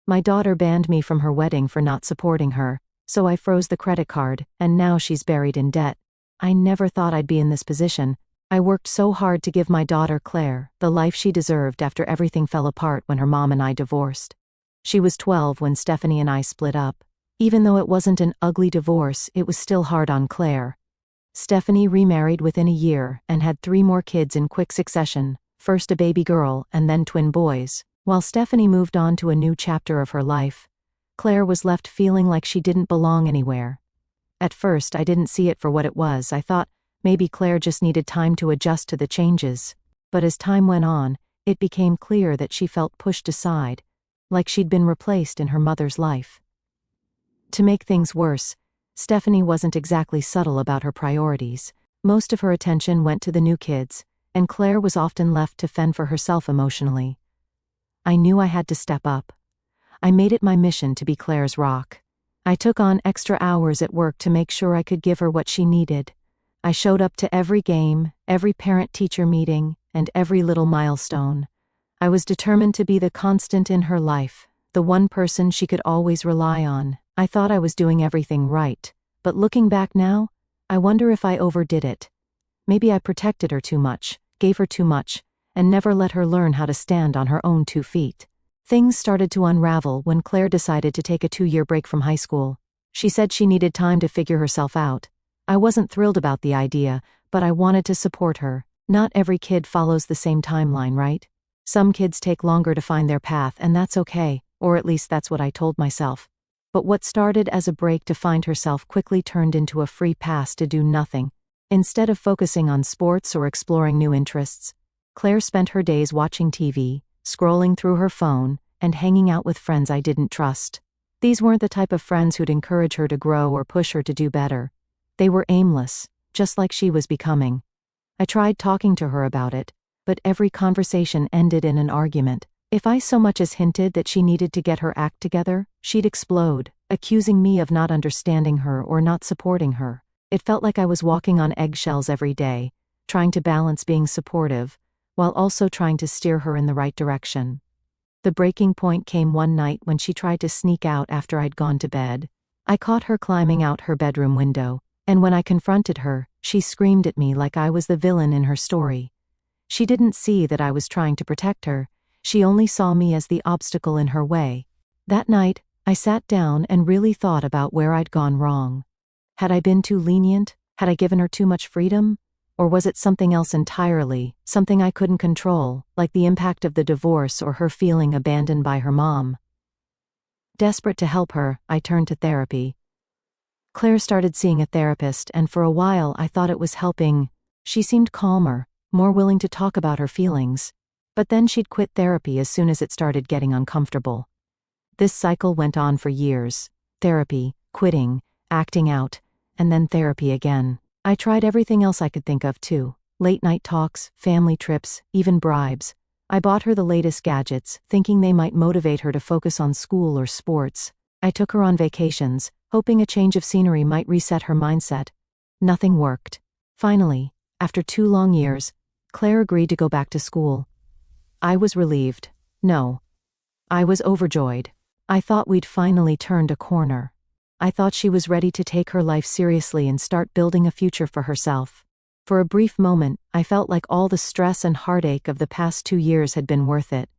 My daughter banned me from her wedding for not supporting her, so I froze the credit card, and now she's buried in debt. I never thought I'd be in this position. I worked so hard to give my daughter Claire the life she deserved after everything fell apart when her mom and I divorced. She was 12 when Stephanie and I split up. Even though it wasn't an ugly divorce, it was still hard on Claire. Stephanie remarried within a year and had 3 more kids in quick succession, first a baby girl and then twin boys. While Stephanie moved on to a new chapter of her life, Claire was left feeling like she didn't belong anywhere. At first, I didn't see it for what it was. I thought maybe Claire just needed time to adjust to the changes. But as time went on, it became clear that she felt pushed aside, like she'd been replaced in her mother's life. To make things worse, Stephanie wasn't exactly subtle about her priorities. Most of her attention went to the new kids, and Claire was often left to fend for herself emotionally. I knew I had to step up. I made it my mission to be Claire's rock. I took on extra hours at work to make sure I could give her what she needed. I showed up to every game, every parent-teacher meeting, and every little milestone. I was determined to be the constant in her life, the one person she could always rely on. I thought I was doing everything right, but looking back now, I wonder if I overdid it. Maybe I protected her too much, gave her too much, and never let her learn how to stand on her own 2 feet. Things started to unravel when Claire decided to take a 2-year break from high school. She said she needed time to figure herself out. I wasn't thrilled about the idea, but I wanted to support her. Not every kid follows the same timeline, right? Some kids take longer to find their path, and that's okay, or at least that's what I told myself. But what started as a break to find herself quickly turned into a free pass to do nothing. Instead of focusing on sports or exploring new interests, Claire spent her days watching TV, scrolling through her phone, and hanging out with friends I didn't trust. These weren't the type of friends who'd encourage her to grow or push her to do better. They were aimless, just like she was becoming. I tried talking to her about it, but every conversation ended in an argument. If I so much as hinted that she needed to get her act together, she'd explode, accusing me of not understanding her or not supporting her. It felt like I was walking on eggshells every day, trying to balance being supportive, while also trying to steer her in the right direction. The breaking point came one night when she tried to sneak out after I'd gone to bed. I caught her climbing out her bedroom window, and when I confronted her, she screamed at me like I was the villain in her story. She didn't see that I was trying to protect her. She only saw me as the obstacle in her way. That night, I sat down and really thought about where I'd gone wrong. Had I been too lenient? Had I given her too much freedom? Or was it something else entirely, something I couldn't control, like the impact of the divorce or her feeling abandoned by her mom? Desperate to help her, I turned to therapy. Claire started seeing a therapist, and for a while I thought it was helping. She seemed calmer, more willing to talk about her feelings. But then she'd quit therapy as soon as it started getting uncomfortable. This cycle went on for years. Therapy, quitting, acting out, and then therapy again. I tried everything else I could think of too. Late-night talks, family trips, even bribes. I bought her the latest gadgets, thinking they might motivate her to focus on school or sports. I took her on vacations, hoping a change of scenery might reset her mindset. Nothing worked. Finally, after 2 long years, Claire agreed to go back to school. I was relieved. No. I was overjoyed. I thought we'd finally turned a corner. I thought she was ready to take her life seriously and start building a future for herself. For a brief moment, I felt like all the stress and heartache of the past 2 years had been worth it.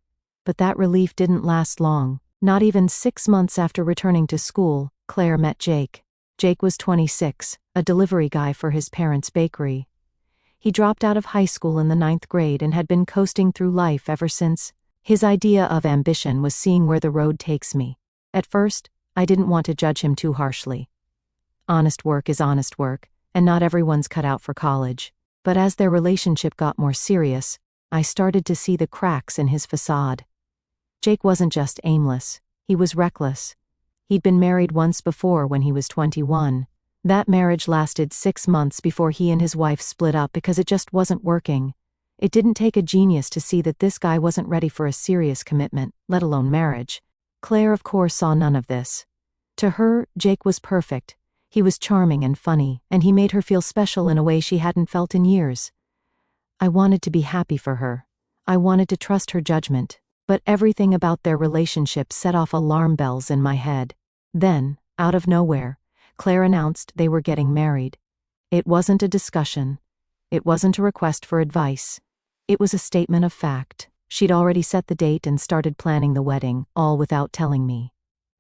But that relief didn't last long. Not even 6 months after returning to school, Claire met Jake. Jake was 26, a delivery guy for his parents' bakery. He dropped out of high school in the 9th grade and had been coasting through life ever since. His idea of ambition was seeing where the road takes me. At first, I didn't want to judge him too harshly. Honest work is honest work, and not everyone's cut out for college. But as their relationship got more serious, I started to see the cracks in his facade. Jake wasn't just aimless, he was reckless. He'd been married once before when he was 21. That marriage lasted 6 months before he and his wife split up because it just wasn't working. It didn't take a genius to see that this guy wasn't ready for a serious commitment, let alone marriage. Claire, of course, saw none of this. To her, Jake was perfect. He was charming and funny, and he made her feel special in a way she hadn't felt in years. I wanted to be happy for her. I wanted to trust her judgment. But everything about their relationship set off alarm bells in my head. Then, out of nowhere, Claire announced they were getting married. It wasn't a discussion. It wasn't a request for advice. It was a statement of fact. She'd already set the date and started planning the wedding, all without telling me.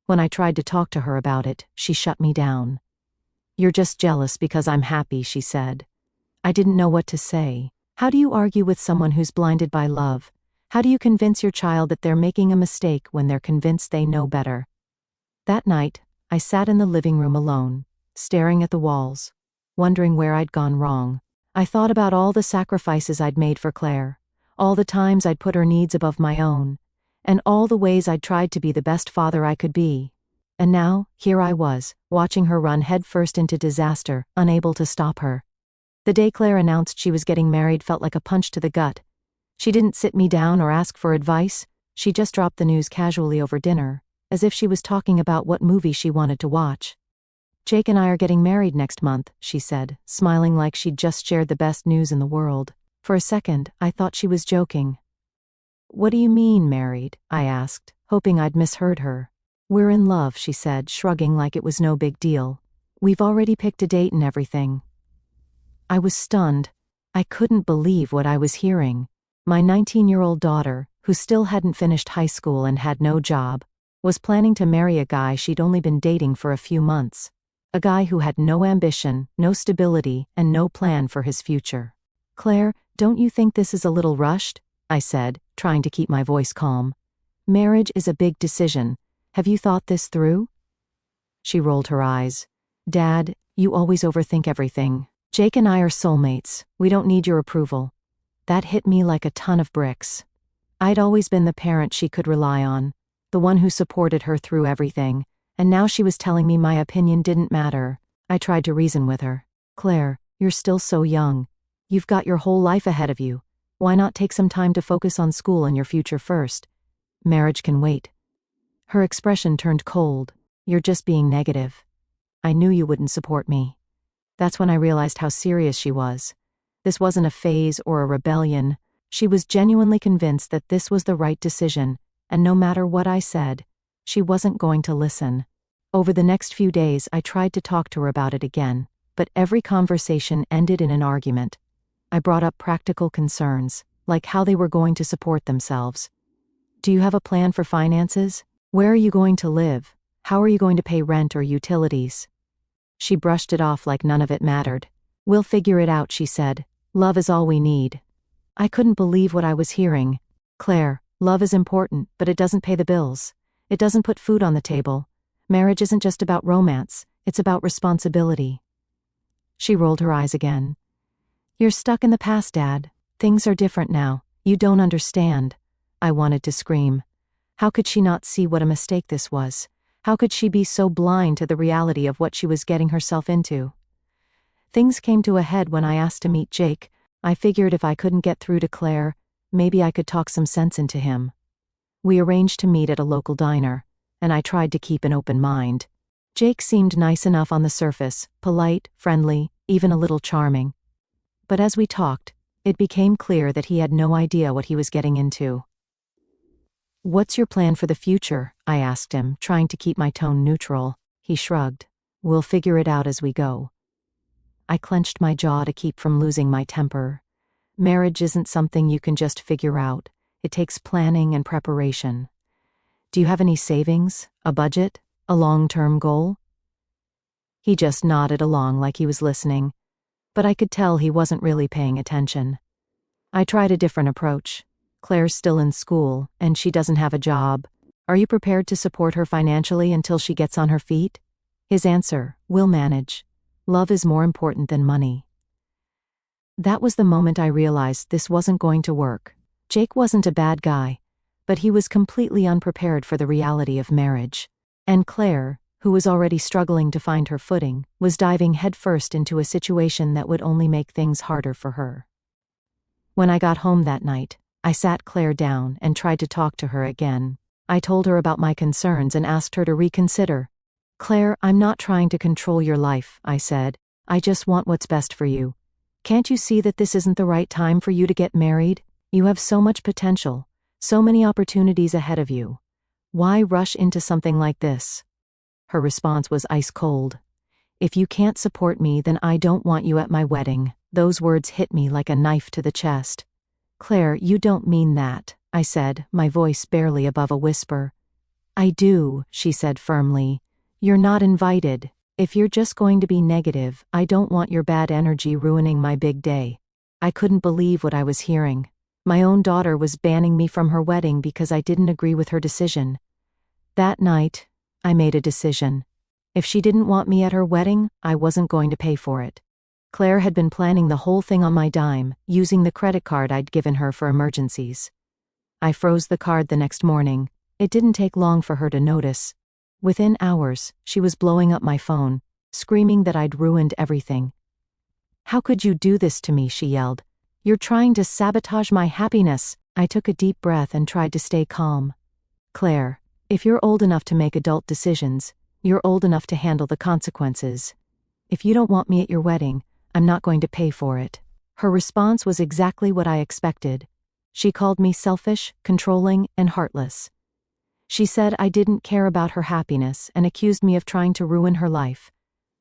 When I tried to talk to her about it, she shut me down. "You're just jealous because I'm happy," she said. I didn't know what to say. How do you argue with someone who's blinded by love? How do you convince your child that they're making a mistake when they're convinced they know better? That night, I sat in the living room alone, staring at the walls, wondering where I'd gone wrong. I thought about all the sacrifices I'd made for Claire, all the times I'd put her needs above my own, and all the ways I'd tried to be the best father I could be. And now, here I was, watching her run headfirst into disaster, unable to stop her. The day Claire announced she was getting married felt like a punch to the gut. She didn't sit me down or ask for advice, she just dropped the news casually over dinner, as if she was talking about what movie she wanted to watch. "Jake and I are getting married next month," she said, smiling like she'd just shared the best news in the world. For a second, I thought she was joking. "What do you mean, married?" I asked, hoping I'd misheard her. "We're in love," she said, shrugging like it was no big deal. "We've already picked a date and everything." I was stunned. I couldn't believe what I was hearing. My 19-year-old daughter, who still hadn't finished high school and had no job, was planning to marry a guy she'd only been dating for a few months. A guy who had no ambition, no stability, and no plan for his future. "Claire, don't you think this is a little rushed?" I said, trying to keep my voice calm. "Marriage is a big decision. Have you thought this through?" She rolled her eyes. "Dad, you always overthink everything. Jake and I are soulmates. We don't need your approval." That hit me like a ton of bricks. I'd always been the parent she could rely on, the one who supported her through everything, and now she was telling me my opinion didn't matter. I tried to reason with her. "Claire, you're still so young. You've got your whole life ahead of you. Why not take some time to focus on school and your future first? Marriage can wait." Her expression turned cold. "You're just being negative. I knew you wouldn't support me." That's when I realized how serious she was. This wasn't a phase or a rebellion. She was genuinely convinced that this was the right decision, and no matter what I said, she wasn't going to listen. Over the next few days, I tried to talk to her about it again, but every conversation ended in an argument. I brought up practical concerns, like how they were going to support themselves. "Do you have a plan for finances? Where are you going to live? How are you going to pay rent or utilities?" She brushed it off like none of it mattered. "We'll figure it out," she said. "Love is all we need." I couldn't believe what I was hearing. "Claire, love is important, but it doesn't pay the bills. It doesn't put food on the table. Marriage isn't just about romance, it's about responsibility." She rolled her eyes again. "You're stuck in the past, Dad. Things are different now. You don't understand." I wanted to scream. How could she not see what a mistake this was? How could she be so blind to the reality of what she was getting herself into? Things came to a head when I asked to meet Jake. I figured if I couldn't get through to Claire, maybe I could talk some sense into him. We arranged to meet at a local diner, and I tried to keep an open mind. Jake seemed nice enough on the surface, polite, friendly, even a little charming. But as we talked, it became clear that he had no idea what he was getting into. "What's your plan for the future?" I asked him, trying to keep my tone neutral. He shrugged. "We'll figure it out as we go." I clenched my jaw to keep from losing my temper. Marriage isn't something you can just figure out. It takes planning and preparation. "Do you have any savings, a budget, a long-term goal?" He just nodded along like he was listening, but I could tell he wasn't really paying attention. I tried a different approach. "Claire's still in school, and she doesn't have a job. Are you prepared to support her financially until she gets on her feet?" His answer, "We'll manage. Love is more important than money." That was the moment I realized this wasn't going to work. Jake wasn't a bad guy, but he was completely unprepared for the reality of marriage. And Claire, who was already struggling to find her footing, was diving headfirst into a situation that would only make things harder for her. When I got home that night, I sat Claire down and tried to talk to her again. I told her about my concerns and asked her to reconsider. "Claire, I'm not trying to control your life," I said. "I just want what's best for you. Can't you see that this isn't the right time for you to get married? You have so much potential, So many opportunities ahead of you. Why rush into something like this? Her response was ice cold. If you can't support me, then I don't want you at my wedding. Those words hit me like a knife to the chest. Claire, you don't mean that, I said, my voice barely above a whisper. I do, she said firmly. You're not invited. If you're just going to be negative, I don't want your bad energy ruining my big day. I couldn't believe what I was hearing. My own daughter was banning me from her wedding because I didn't agree with her decision. That night, I made a decision. If she didn't want me at her wedding, I wasn't going to pay for it. Claire had been planning the whole thing on my dime, using the credit card I'd given her for emergencies. I froze the card the next morning. It didn't take long for her to notice. Within hours, she was blowing up my phone, screaming that I'd ruined everything. How could you do this to me, she yelled. You're trying to sabotage my happiness. I took a deep breath and tried to stay calm. Claire, if you're old enough to make adult decisions, you're old enough to handle the consequences. If you don't want me at your wedding, I'm not going to pay for it. Her response was exactly what I expected. She called me selfish, controlling, and heartless. She said I didn't care about her happiness and accused me of trying to ruin her life.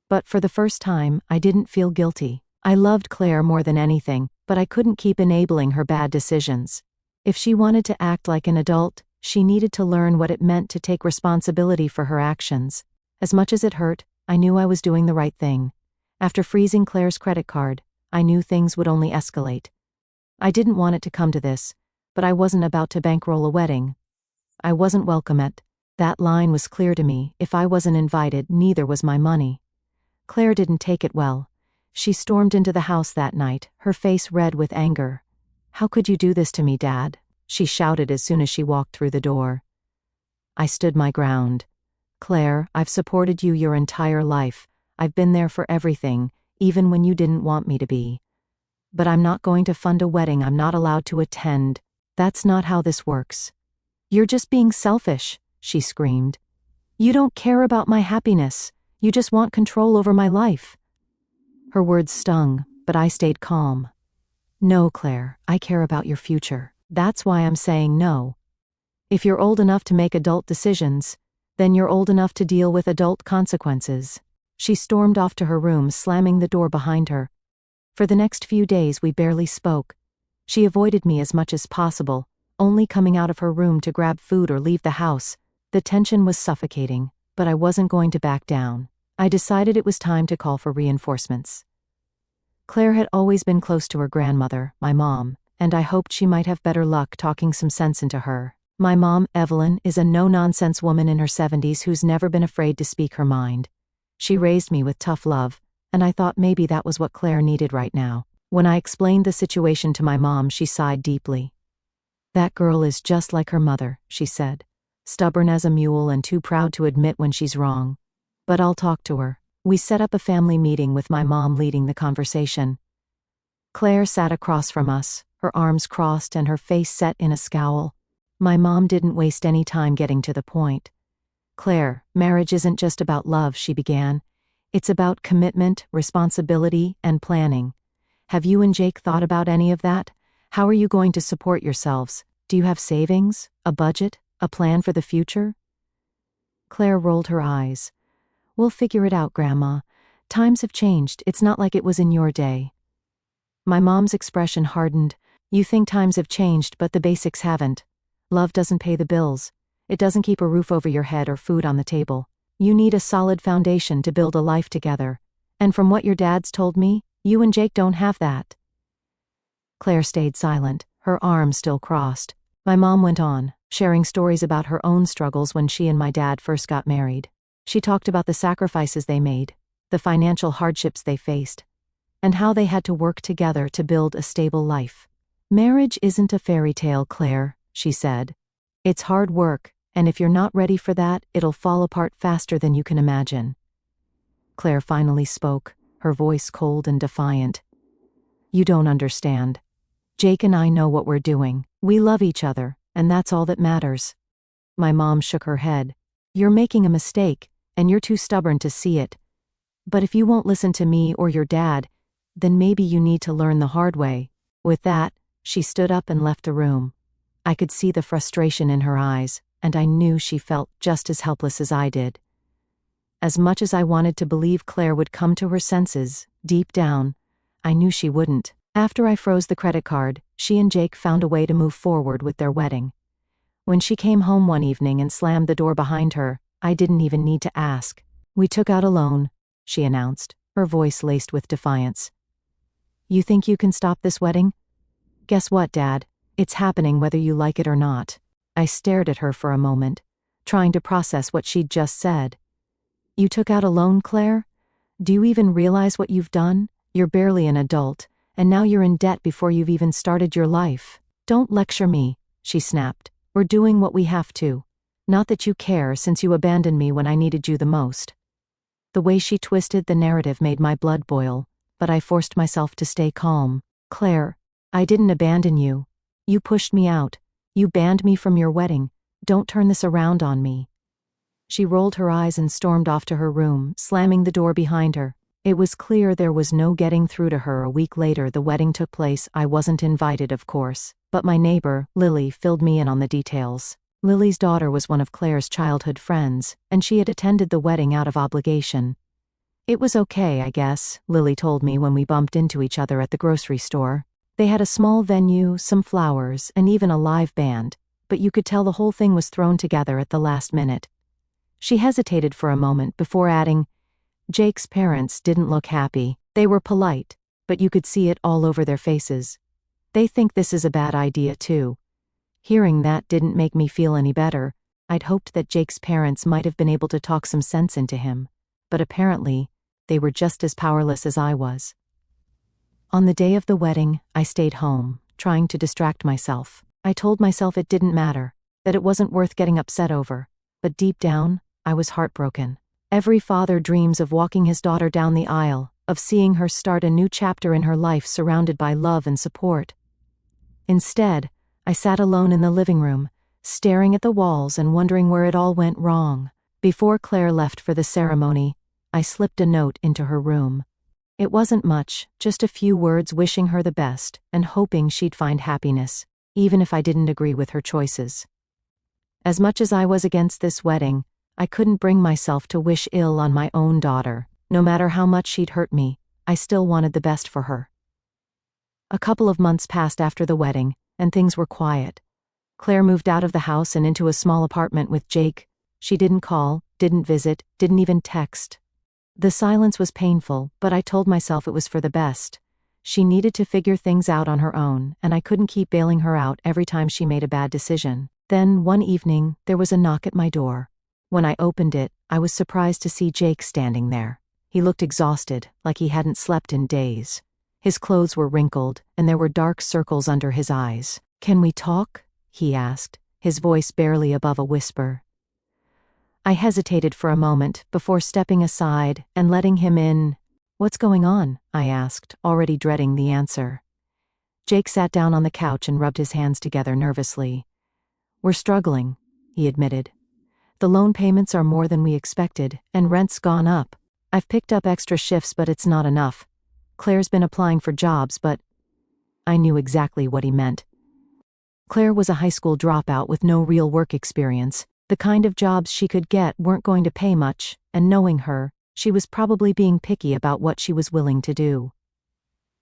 But for the first time, I didn't feel guilty. I loved Claire more than anything, but I couldn't keep enabling her bad decisions. If she wanted to act like an adult, she needed to learn what it meant to take responsibility for her actions. As much as it hurt, I knew I was doing the right thing. After freezing Claire's credit card, I knew things would only escalate. I didn't want it to come to this, but I wasn't about to bankroll a wedding. I wasn't welcome at. That line was clear to me. If I wasn't invited, neither was my money. Claire didn't take it well. She stormed into the house that night, her face red with anger. How could you do this to me, Dad? She shouted as soon as she walked through the door. I stood my ground. Claire, I've supported you your entire life. I've been there for everything, even when you didn't want me to be. But I'm not going to fund a wedding I'm not allowed to attend. That's not how this works. You're just being selfish, she screamed. You don't care about my happiness. You just want control over my life. Her words stung, but I stayed calm. No, Claire, I care about your future. That's why I'm saying no. If you're old enough to make adult decisions, then you're old enough to deal with adult consequences. She stormed off to her room, slamming the door behind her. For the next few days we barely spoke. She avoided me as much as possible, only coming out of her room to grab food or leave the house. The tension was suffocating, but I wasn't going to back down. I decided it was time to call for reinforcements. Claire had always been close to her grandmother, my mom, and I hoped she might have better luck talking some sense into her. My mom, Evelyn, is a no-nonsense woman in her 70s who's never been afraid to speak her mind. She raised me with tough love, and I thought maybe that was what Claire needed right now. When I explained the situation to my mom, she sighed deeply. That girl is just like her mother, she said. Stubborn as a mule and too proud to admit when she's wrong. But I'll talk to her. We set up a family meeting with my mom leading the conversation. Claire sat across from us, her arms crossed and her face set in a scowl. My mom didn't waste any time getting to the point. Claire, marriage isn't just about love, she began. It's about commitment, responsibility, and planning. Have you and Jake thought about any of that? How are you going to support yourselves? Do you have savings, a budget, a plan for the future? Claire rolled her eyes. We'll figure it out, Grandma. Times have changed. It's not like it was in your day. My mom's expression hardened. You think times have changed, but the basics haven't. Love doesn't pay the bills. It doesn't keep a roof over your head or food on the table. You need a solid foundation to build a life together. And from what your dad's told me, you and Jake don't have that. Claire stayed silent, her arms still crossed. My mom went on, sharing stories about her own struggles when she and my dad first got married. She talked about the sacrifices they made, the financial hardships they faced, and how they had to work together to build a stable life. Marriage isn't a fairy tale, Claire, she said. It's hard work, and if you're not ready for that, it'll fall apart faster than you can imagine. Claire finally spoke, her voice cold and defiant. You don't understand. Jake and I know what we're doing. We love each other, and that's all that matters. My mom shook her head. You're making a mistake, and you're too stubborn to see it. But if you won't listen to me or your dad, then maybe you need to learn the hard way. With that, she stood up and left the room. I could see the frustration in her eyes, and I knew she felt just as helpless as I did. As much as I wanted to believe Claire would come to her senses, deep down, I knew she wouldn't. After I froze the credit card, she and Jake found a way to move forward with their wedding. When she came home one evening and slammed the door behind her, I didn't even need to ask. "We took out a loan," she announced, her voice laced with defiance. "You think you can stop this wedding? Guess what, Dad? It's happening whether you like it or not." I stared at her for a moment, trying to process what she'd just said. "You took out a loan, Claire? Do you even realize what you've done? You're barely an adult, and now you're in debt before you've even started your life." "Don't lecture me," she snapped. "We're doing what we have to. Not that you care since you abandoned me when I needed you the most." The way she twisted the narrative made my blood boil, but I forced myself to stay calm. "Claire, I didn't abandon you. You pushed me out. You banned me from your wedding. Don't turn this around on me." She rolled her eyes and stormed off to her room, slamming the door behind her. It was clear there was no getting through to her. A week later, the wedding took place. I wasn't invited, of course, but my neighbor, Lily, filled me in on the details. Lily's daughter was one of Claire's childhood friends, and she had attended the wedding out of obligation. "It was okay, I guess," Lily told me when we bumped into each other at the grocery store. "They had a small venue, some flowers, and even a live band, but you could tell the whole thing was thrown together at the last minute." She hesitated for a moment before adding, "Jake's parents didn't look happy. They were polite, but you could see it all over their faces. They think this is a bad idea too." Hearing that didn't make me feel any better. I'd hoped that Jake's parents might have been able to talk some sense into him, but apparently, they were just as powerless as I was. On the day of the wedding, I stayed home, trying to distract myself. I told myself it didn't matter, that it wasn't worth getting upset over, but deep down, I was heartbroken. Every father dreams of walking his daughter down the aisle, of seeing her start a new chapter in her life surrounded by love and support. Instead, I sat alone in the living room, staring at the walls and wondering where it all went wrong. Before Claire left for the ceremony, I slipped a note into her room. It wasn't much, just a few words wishing her the best and hoping she'd find happiness, even if I didn't agree with her choices. As much as I was against this wedding, I couldn't bring myself to wish ill on my own daughter. No matter how much she'd hurt me, I still wanted the best for her. A couple of months passed after the wedding, and things were quiet. Claire moved out of the house and into a small apartment with Jake. She didn't call, didn't visit, didn't even text. The silence was painful, but I told myself it was for the best. She needed to figure things out on her own, and I couldn't keep bailing her out every time she made a bad decision. Then, one evening, there was a knock at my door. When I opened it, I was surprised to see Jake standing there. He looked exhausted, like he hadn't slept in days. His clothes were wrinkled, and there were dark circles under his eyes. "Can we talk?" he asked, his voice barely above a whisper. I hesitated for a moment before stepping aside and letting him in. "What's going on?" I asked, already dreading the answer. Jake sat down on the couch and rubbed his hands together nervously. "We're struggling," he admitted. "The loan payments are more than we expected, and rent's gone up. I've picked up extra shifts, but it's not enough. Claire's been applying for jobs, but..." I knew exactly what he meant. Claire was a high school dropout with no real work experience. The kind of jobs she could get weren't going to pay much, and knowing her, she was probably being picky about what she was willing to do.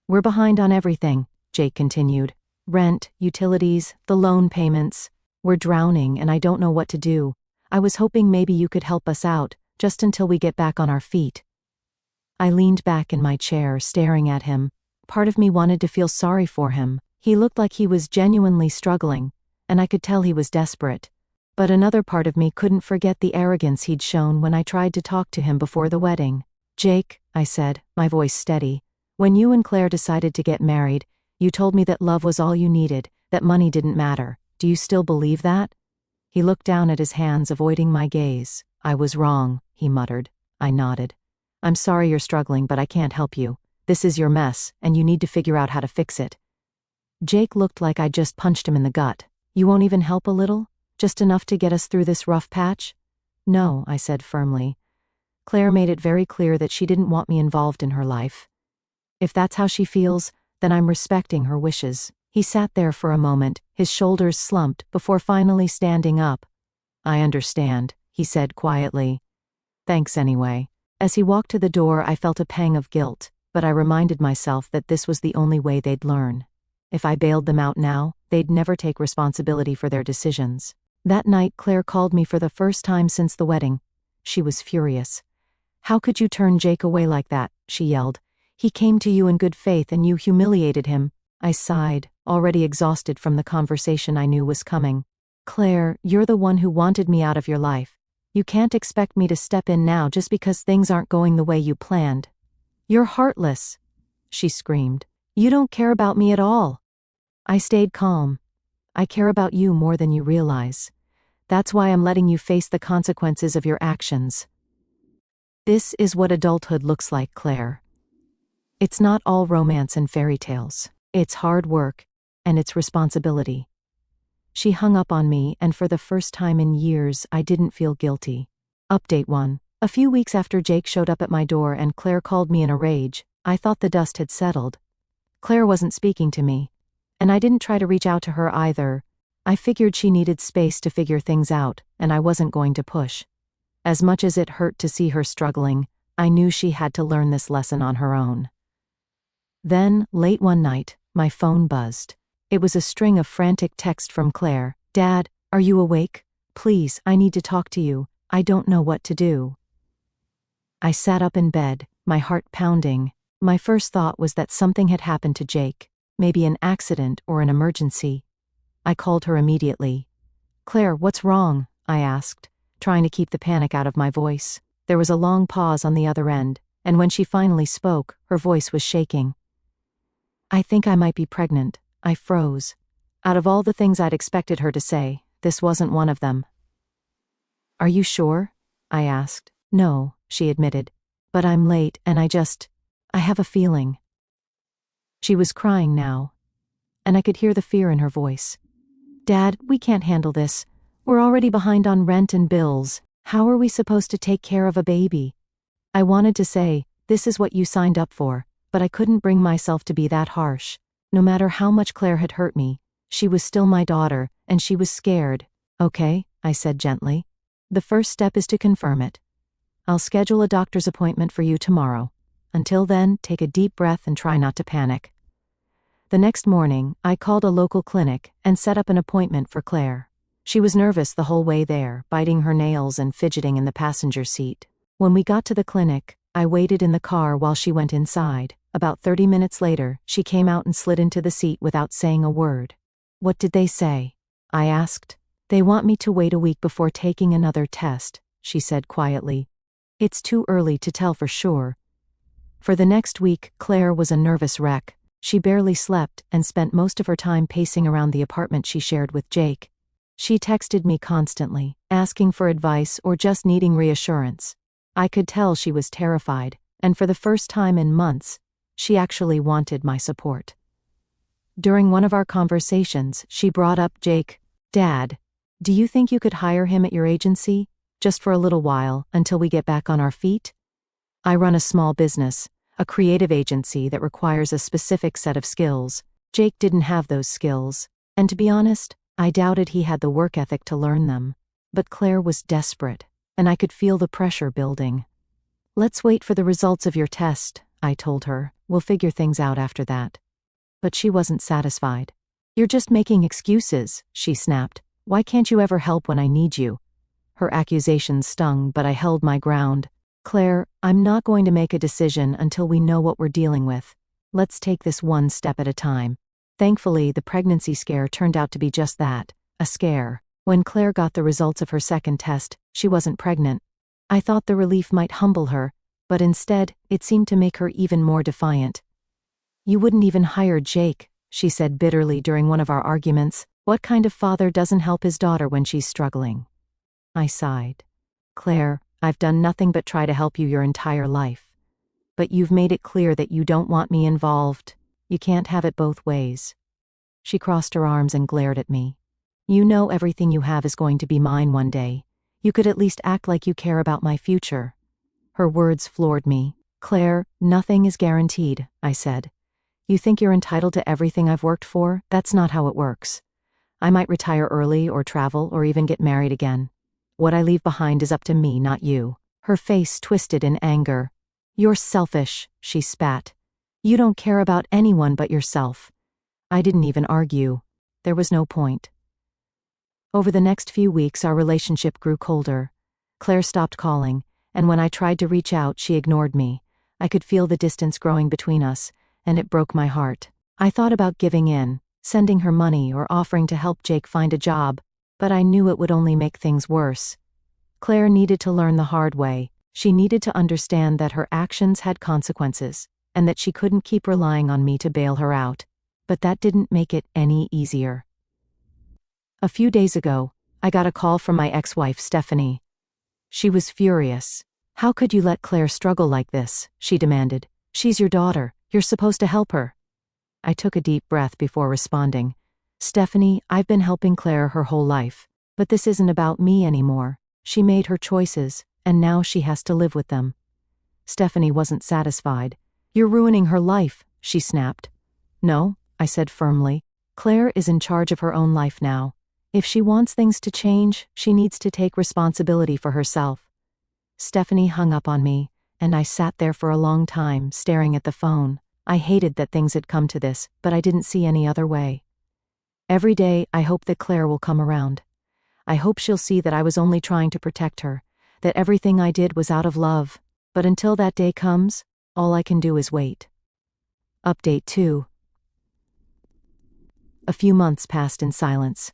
"We're behind on everything," Jake continued. "Rent, utilities, the loan payments. We're drowning, and I don't know what to do. I was hoping maybe you could help us out, just until we get back on our feet." I leaned back in my chair, staring at him. Part of me wanted to feel sorry for him. He looked like he was genuinely struggling, and I could tell he was desperate. But another part of me couldn't forget the arrogance he'd shown when I tried to talk to him before the wedding. "Jake," I said, my voice steady, "when you and Claire decided to get married, you told me that love was all you needed, that money didn't matter. Do you still believe that?" He looked down at his hands, avoiding my gaze. "I was wrong," he muttered. I nodded. "I'm sorry you're struggling, but I can't help you. This is your mess, and you need to figure out how to fix it." Jake looked like I'd just punched him in the gut. "You won't even help a little? Just enough to get us through this rough patch?" "No," I said firmly. "Claire made it very clear that she didn't want me involved in her life. If that's how she feels, then I'm respecting her wishes." He sat there for a moment, His shoulders slumped before finally standing up. "I understand," he said quietly. "Thanks anyway." As he walked to the door, I felt a pang of guilt, but I reminded myself that this was the only way they'd learn. If I bailed them out now, they'd never take responsibility for their decisions. That night, Claire called me for the first time since the wedding. She was furious. "How could you turn Jake away like that?" she yelled. "He came to you in good faith and you humiliated him." I sighed, already exhausted from the conversation I knew was coming. "Claire, you're the one who wanted me out of your life. You can't expect me to step in now just because things aren't going the way you planned. You're heartless," she screamed. "You don't care about me at all." I stayed calm. "I care about you more than you realize. That's why I'm letting you face the consequences of your actions. This is what adulthood looks like, Claire. It's not all romance and fairy tales. It's hard work, and it's responsibility." She hung up on me, and for the first time in years, I didn't feel guilty. Update 1. A few weeks after Jake showed up at my door and Claire called me in a rage, I thought the dust had settled. Claire wasn't speaking to me, and I didn't try to reach out to her either. I figured she needed space to figure things out, and I wasn't going to push. As much as it hurt to see her struggling, I knew she had to learn this lesson on her own. Then, late one night, my phone buzzed. It was a string of frantic texts from Claire. "Dad, are you awake? Please, I need to talk to you. I don't know what to do." I sat up in bed, my heart pounding. My first thought was that something had happened to Jake, maybe an accident or an emergency. I called her immediately. "Claire, what's wrong?" I asked, trying to keep the panic out of my voice. There was a long pause on the other end, and when she finally spoke, her voice was shaking. "I think I might be pregnant." I froze. Out of all the things I'd expected her to say, this wasn't one of them. "Are you sure?" I asked. "No," she admitted. "But I'm late and I have a feeling." She was crying now, and I could hear the fear in her voice. "Dad, we can't handle this. We're already behind on rent and bills. How are we supposed to take care of a baby?" I wanted to say, "This is what you signed up for," but I couldn't bring myself to be that harsh. No matter how much Claire had hurt me, she was still my daughter, and she was scared. "Okay," I said gently. "The first step is to confirm it. I'll schedule a doctor's appointment for you tomorrow. Until then, take a deep breath and try not to panic." The next morning, I called a local clinic and set up an appointment for Claire. She was nervous the whole way there, biting her nails and fidgeting in the passenger seat. When we got to the clinic, I waited in the car while she went inside. About 30 minutes later, she came out and slid into the seat without saying a word. "What did they say?" I asked. "They want me to wait a week before taking another test," she said quietly. "It's too early to tell for sure." For the next week, Claire was a nervous wreck. She barely slept and spent most of her time pacing around the apartment she shared with Jake. She texted me constantly, asking for advice or just needing reassurance. I could tell she was terrified, and for the first time in months, she actually wanted my support. During one of our conversations, she brought up Jake. "Dad, do you think you could hire him at your agency, just for a little while, until we get back on our feet?" I run a small business, a creative agency that requires a specific set of skills. Jake didn't have those skills, and to be honest, I doubted he had the work ethic to learn them. But Claire was desperate, and I could feel the pressure building. "Let's wait for the results of your test," I told her. "We'll figure things out after that." But she wasn't satisfied. "You're just making excuses," she snapped. "Why can't you ever help when I need you?" Her accusations stung, but I held my ground. "Claire, I'm not going to make a decision until we know what we're dealing with. Let's take this one step at a time." Thankfully, the pregnancy scare turned out to be just that, a scare. When Claire got the results of her second test, she wasn't pregnant. I thought the relief might humble her, but instead, it seemed to make her even more defiant. "You wouldn't even hire Jake," she said bitterly during one of our arguments. "What kind of father doesn't help his daughter when she's struggling?" I sighed. "Claire, I've done nothing but try to help you your entire life. But you've made it clear that you don't want me involved. You can't have it both ways." She crossed her arms and glared at me. "You know everything you have is going to be mine one day. You could at least act like you care about my future." Her words floored me. "Claire, nothing is guaranteed," I said. "You think you're entitled to everything I've worked for? That's not how it works. I might retire early or travel or even get married again. What I leave behind is up to me, not you." Her face twisted in anger. "You're selfish," she spat. "You don't care about anyone but yourself." I didn't even argue. There was no point. Over the next few weeks, our relationship grew colder. Claire stopped calling, and when I tried to reach out, she ignored me. I could feel the distance growing between us, and it broke my heart. I thought about giving in, sending her money or offering to help Jake find a job, but I knew it would only make things worse. Claire needed to learn the hard way. She needed to understand that her actions had consequences, and that she couldn't keep relying on me to bail her out. But that didn't make it any easier. A few days ago, I got a call from my ex-wife, Stephanie. She was furious. "How could you let Claire struggle like this?" she demanded. "She's your daughter. You're supposed to help her." I took a deep breath before responding. "Stephanie, I've been helping Claire her whole life. But this isn't about me anymore. She made her choices, and now she has to live with them." Stephanie wasn't satisfied. "You're ruining her life," she snapped. "No," I said firmly. "Claire is in charge of her own life now. If she wants things to change, she needs to take responsibility for herself." Stephanie hung up on me, and I sat there for a long time, staring at the phone. I hated that things had come to this, but I didn't see any other way. Every day, I hope that Claire will come around. I hope she'll see that I was only trying to protect her, that everything I did was out of love. But until that day comes, all I can do is wait. Update 2. A few months passed in silence.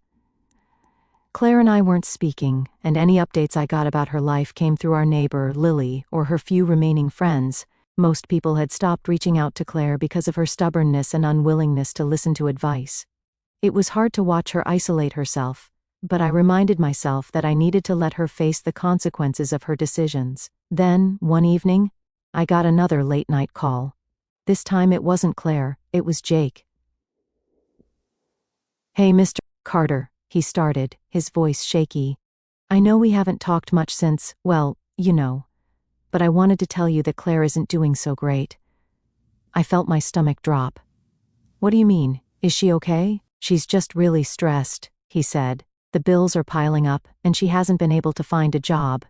Claire and I weren't speaking, and any updates I got about her life came through our neighbor, Lily, or her few remaining friends. Most people had stopped reaching out to Claire because of her stubbornness and unwillingness to listen to advice. It was hard to watch her isolate herself, but I reminded myself that I needed to let her face the consequences of her decisions. Then, one evening, I got another late-night call. This time it wasn't Claire, it was Jake. "Hey, Mr. Carter," he started, his voice shaky. "I know we haven't talked much since, well, you know. But I wanted to tell you that Claire isn't doing so great." I felt my stomach drop. "What do you mean? Is she okay?" "She's just really stressed," he said. "The bills are piling up, and she hasn't been able to find a job.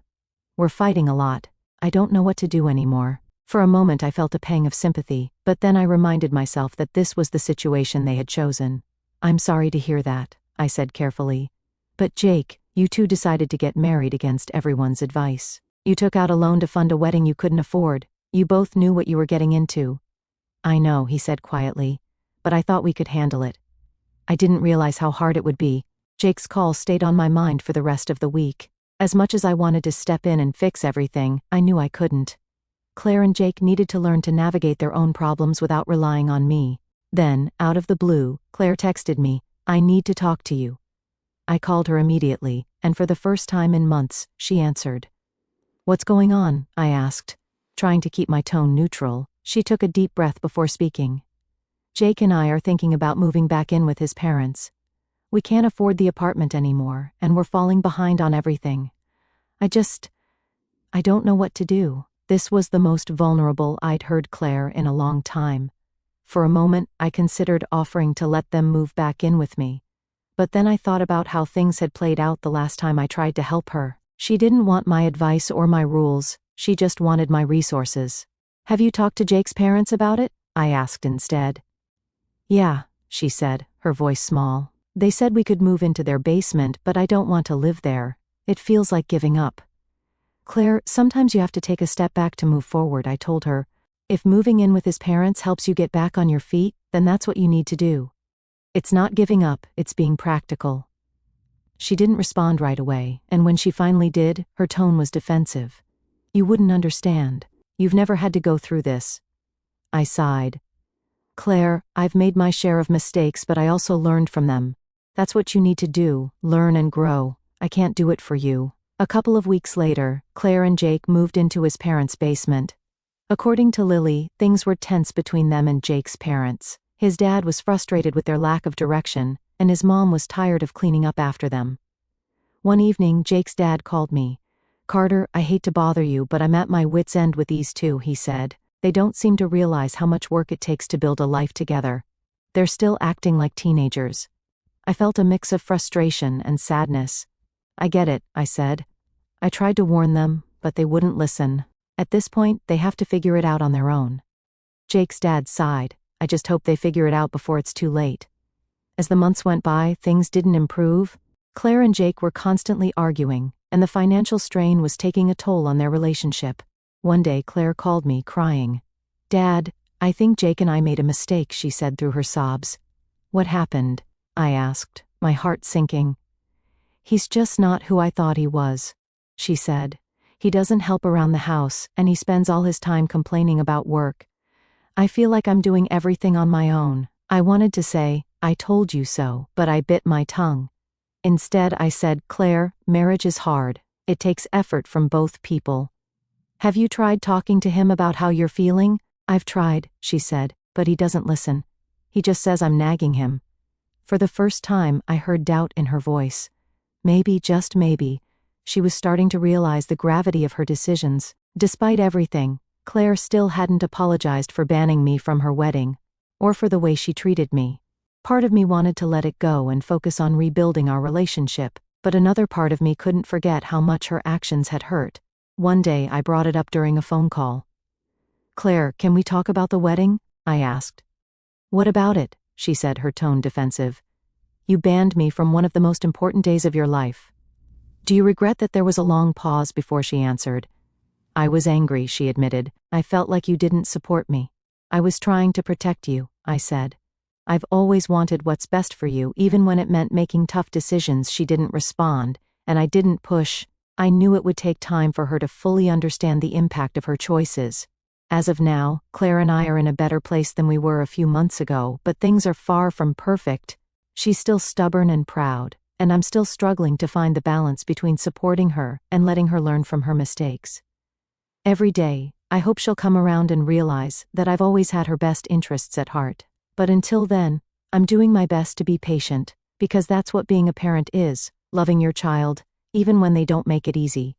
We're fighting a lot. I don't know what to do anymore." For a moment I felt a pang of sympathy, but then I reminded myself that this was the situation they had chosen. "I'm sorry to hear that," I said carefully. "But Jake, you two decided to get married against everyone's advice. You took out a loan to fund a wedding you couldn't afford. You both knew what you were getting into." "I know," he said quietly, "but I thought we could handle it. I didn't realize how hard it would be." Jake's call stayed on my mind for the rest of the week. As much as I wanted to step in and fix everything, I knew I couldn't. Claire and Jake needed to learn to navigate their own problems without relying on me. Then, out of the blue, Claire texted me, "I need to talk to you." I called her immediately, and for the first time in months, she answered. "What's going on?" I asked. Trying to keep my tone neutral, she took a deep breath before speaking. "Jake and I are thinking about moving back in with his parents. We can't afford the apartment anymore, and we're falling behind on everything. I don't know what to do." This was the most vulnerable I'd heard Claire in a long time. For a moment, I considered offering to let them move back in with me. But then I thought about how things had played out the last time I tried to help her. She didn't want my advice or my rules, she just wanted my resources. "Have you talked to Jake's parents about it?" I asked instead. "Yeah," she said, her voice small. "They said we could move into their basement, but I don't want to live there. It feels like giving up." "Claire, sometimes you have to take a step back to move forward," I told her. "If moving in with his parents helps you get back on your feet, then that's what you need to do. It's not giving up, it's being practical." She didn't respond right away, and when she finally did, her tone was defensive. "You wouldn't understand. You've never had to go through this." I sighed. "Claire, I've made my share of mistakes, but I also learned from them. That's what you need to do, learn and grow. I can't do it for you." A couple of weeks later, Claire and Jake moved into his parents' basement. According to Lily, things were tense between them and Jake's parents. His dad was frustrated with their lack of direction, and his mom was tired of cleaning up after them. One evening, Jake's dad called me. "Carter, I hate to bother you, but I'm at my wit's end with these two," he said. "They don't seem to realize how much work it takes to build a life together. They're still acting like teenagers." I felt a mix of frustration and sadness. I get it, I said. I tried to warn them, but they wouldn't listen. At this point, they have to figure it out on their own. Jake's dad sighed. I just hope they figure it out before it's too late. As the months went by, things didn't improve. Claire and Jake were constantly arguing, and the financial strain was taking a toll on their relationship. One day, Claire called me, crying. "Dad, I think Jake and I made a mistake," she said through her sobs. "What happened?" I asked, my heart sinking. "He's just not who I thought he was," she said. "He doesn't help around the house, and he spends all his time complaining about work. I feel like I'm doing everything on my own." I wanted to say, "I told you so," but I bit my tongue. Instead, I said, "Claire, marriage is hard. It takes effort from both people. Have you tried talking to him about how you're feeling?" "I've tried," she said, "but he doesn't listen. He just says I'm nagging him." For the first time, I heard doubt in her voice. Maybe, just maybe, she was starting to realize the gravity of her decisions. Despite everything, Claire still hadn't apologized for banning me from her wedding, or for the way she treated me. Part of me wanted to let it go and focus on rebuilding our relationship, but another part of me couldn't forget how much her actions had hurt. One day, I brought it up during a phone call. "Claire, can we talk about the wedding?" I asked. "What about it?" she said, her tone defensive. "You banned me from one of the most important days of your life." "Do you regret that?" There was a long pause before she answered. "I was angry," she admitted. "I felt like you didn't support me." "I was trying to protect you," I said. "I've always wanted what's best for you, even when it meant making tough decisions." She didn't respond, and I didn't push. I knew it would take time for her to fully understand the impact of her choices. As of now, Claire and I are in a better place than we were a few months ago, but things are far from perfect. She's still stubborn and proud, and I'm still struggling to find the balance between supporting her and letting her learn from her mistakes. Every day, I hope she'll come around and realize that I've always had her best interests at heart. But until then, I'm doing my best to be patient, because that's what being a parent is, loving your child, even when they don't make it easy.